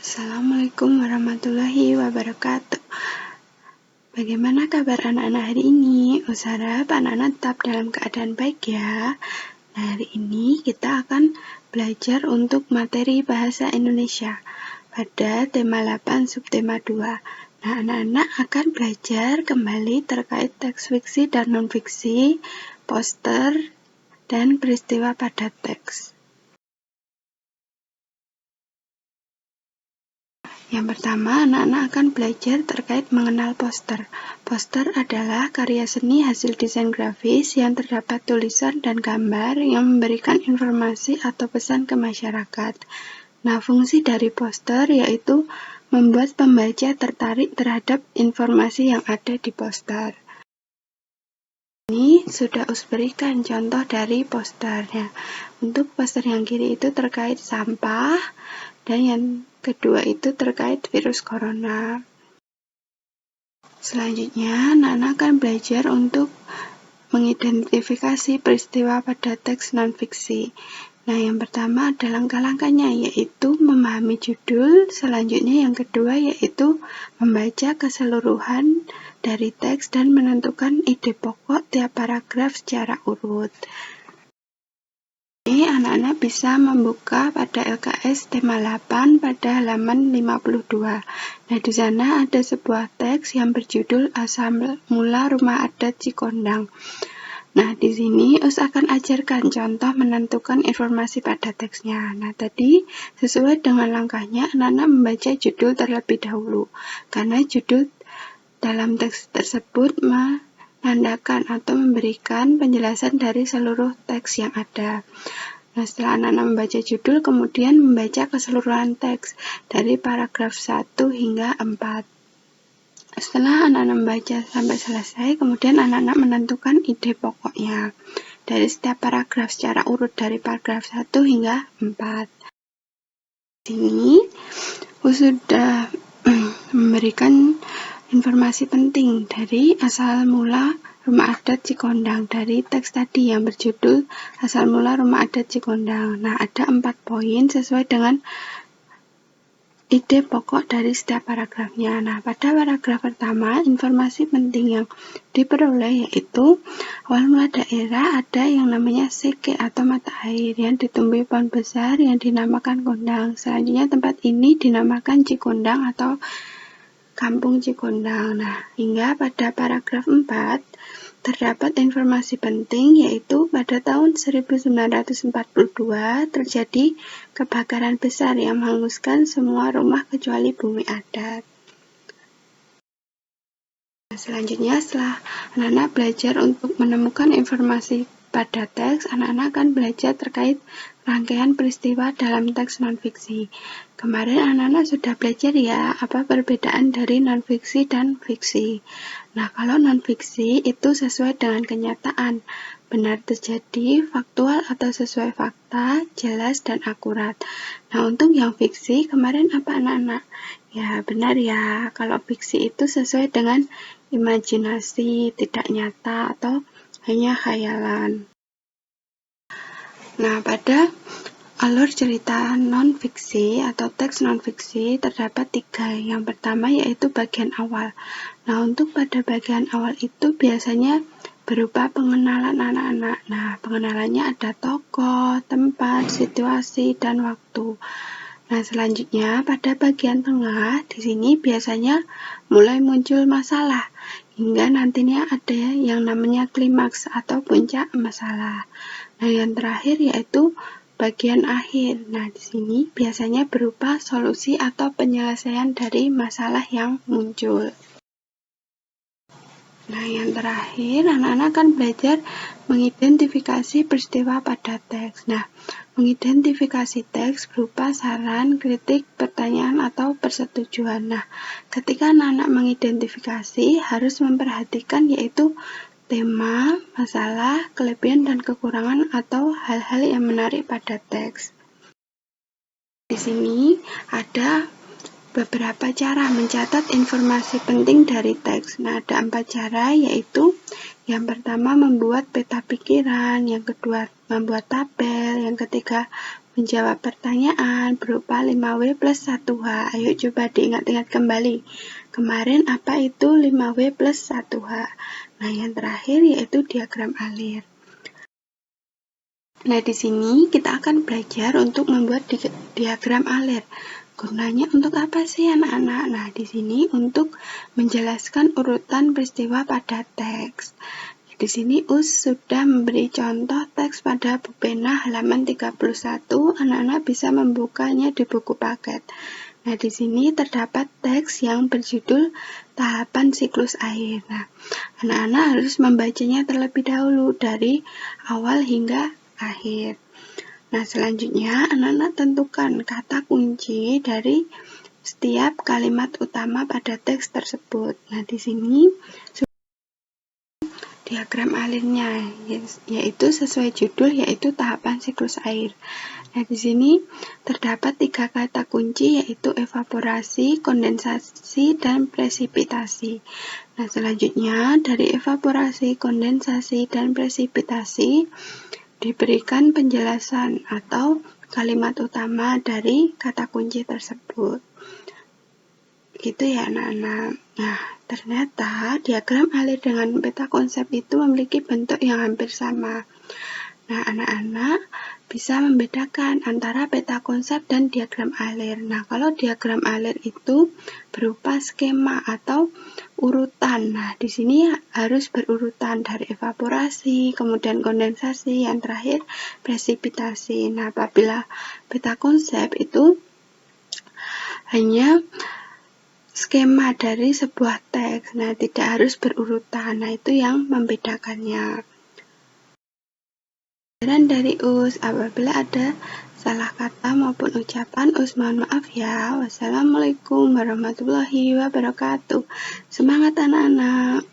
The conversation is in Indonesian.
Assalamualaikum warahmatullahi wabarakatuh. Bagaimana kabar anak-anak hari ini? Harap anak-anak tetap dalam keadaan baik ya. Nah, hari ini kita akan belajar untuk materi bahasa Indonesia pada tema 8 subtema 2. Nah, anak-anak akan belajar kembali terkait teks fiksi dan non-fiksi, poster, dan peristiwa pada teks. Yang pertama, anak-anak akan belajar terkait mengenal poster. Poster adalah karya seni hasil desain grafis yang terdapat tulisan dan gambar yang memberikan informasi atau pesan ke masyarakat. Nah, fungsi dari poster yaitu membuat pembaca tertarik terhadap informasi yang ada di poster. Ini sudah berikan contoh dari posternya. Untuk poster yang kiri itu terkait sampah, dan yang kedua itu terkait virus corona. Selanjutnya, anak-anak akan belajar untuk mengidentifikasi peristiwa pada teks non-fiksi. Nah, yang pertama ada langkah-langkahnya, yaitu memahami judul. Selanjutnya yang kedua yaitu membaca keseluruhan dari teks dan menentukan ide pokok tiap paragraf secara urut. Ini anak-anak bisa membuka pada LKS tema 8 pada halaman 52. Nah, di sana ada sebuah teks yang berjudul Asal Mula Rumah Adat Cikondang. Nah, di sini Us akan ajarkan contoh menentukan informasi pada teksnya. Nah, tadi sesuai dengan langkahnya, anak-anak membaca judul terlebih dahulu, karena judul dalam teks tersebut menandakan atau memberikan penjelasan dari seluruh teks yang ada. Nah, setelah anak-anak membaca judul, kemudian membaca keseluruhan teks dari paragraf 1 hingga 4. Setelah anak-anak membaca sampai selesai, kemudian anak-anak menentukan ide pokoknya dari setiap paragraf secara urut dari paragraf 1 hingga 4. Di sini sudah memberikan informasi penting dari asal mula Rumah Adat Cikondang dari teks tadi yang berjudul Asal Mula Rumah Adat Cikondang. Nah, ada 4 poin sesuai dengan ide pokok dari setiap paragrafnya. Nah, pada paragraf pertama, informasi penting yang diperoleh yaitu awal mula daerah ada yang namanya seke atau mata air yang ditumbuhi pohon besar yang dinamakan kondang. Selanjutnya tempat ini dinamakan Cikondang atau Kampung Cikondang. Nah, hingga pada paragraf 4 terdapat informasi penting yaitu pada tahun 1942 terjadi kebakaran besar yang menghanguskan semua rumah kecuali bumi adat. Nah, selanjutnya setelah anak-anak belajar untuk menemukan informasi pada teks, anak-anak akan belajar terkait rangkaian peristiwa dalam teks non-fiksi. Kemarin anak-anak sudah belajar ya, apa perbedaan dari non-fiksi dan fiksi. Nah, kalau non-fiksi itu sesuai dengan kenyataan, benar terjadi, faktual atau sesuai fakta, jelas dan akurat. Nah, untuk yang fiksi, kemarin apa anak-anak? Ya, benar ya, kalau fiksi itu sesuai dengan imajinasi, tidak nyata, atau hanya khayalan. Nah, pada alur cerita non-fiksi atau teks non-fiksi terdapat 3. Yang pertama yaitu bagian awal. Nah, untuk pada bagian awal itu biasanya berupa pengenalan anak-anak. Nah, pengenalannya ada tokoh, tempat, situasi, dan waktu. Nah, selanjutnya pada bagian tengah di sini biasanya mulai muncul masalah hingga nantinya ada yang namanya klimaks atau puncak masalah. Nah, yang terakhir yaitu bagian akhir. Nah, di sini biasanya berupa solusi atau penyelesaian dari masalah yang muncul. Nah, yang terakhir, anak-anak akan belajar mengidentifikasi peristiwa pada teks. Nah, mengidentifikasi teks berupa saran, kritik, pertanyaan, atau persetujuan. Nah, ketika anak-anak mengidentifikasi, harus memperhatikan yaitu tema, masalah, kelebihan dan kekurangan, atau hal-hal yang menarik pada teks. Di sini ada beberapa cara mencatat informasi penting dari teks. Nah, ada 4 cara, yaitu yang pertama membuat peta pikiran, yang kedua membuat tabel, yang ketiga menjawab pertanyaan berupa 5W plus 1H. Ayo coba diingat-ingat kembali. Kemarin apa itu 5W plus 1H? Nah, yang terakhir yaitu diagram alir. Nah, di sini kita akan belajar untuk membuat diagram alir. Gunanya untuk apa sih anak-anak? Nah, di sini untuk menjelaskan urutan peristiwa pada teks. Di sini US sudah memberi contoh teks pada buku pena halaman 31. Anak-anak bisa membukanya di buku paket. Nah, di sini terdapat teks yang berjudul tahapan siklus air. Nah, anak-anak harus membacanya terlebih dahulu dari awal hingga akhir. Nah, selanjutnya anak-anak tentukan kata kunci dari setiap kalimat utama pada teks tersebut. Nah, di sini diagram alirnya, yaitu sesuai judul, yaitu tahapan siklus air. Nah, di sini terdapat 3 kata kunci, yaitu evaporasi, kondensasi, dan presipitasi. Nah, selanjutnya dari evaporasi, kondensasi, dan presipitasi diberikan penjelasan atau kalimat utama dari kata kunci tersebut. Gitu ya anak-anak. Nah, ternyata diagram alir dengan peta konsep itu memiliki bentuk yang hampir sama. Nah, anak-anak bisa membedakan antara peta konsep dan diagram alir. Nah, kalau diagram alir itu berupa skema atau urutan. Nah, di sini harus berurutan dari evaporasi, kemudian kondensasi, yang terakhir presipitasi. Nah, apabila peta konsep itu hanya skema dari sebuah teks, nah tidak harus berurutan. Nah, itu yang membedakannya. Pelajaran dari US, apabila ada salah kata maupun ucapan, US mohon maaf ya. Wassalamualaikum warahmatullahi wabarakatuh. Semangat anak-anak.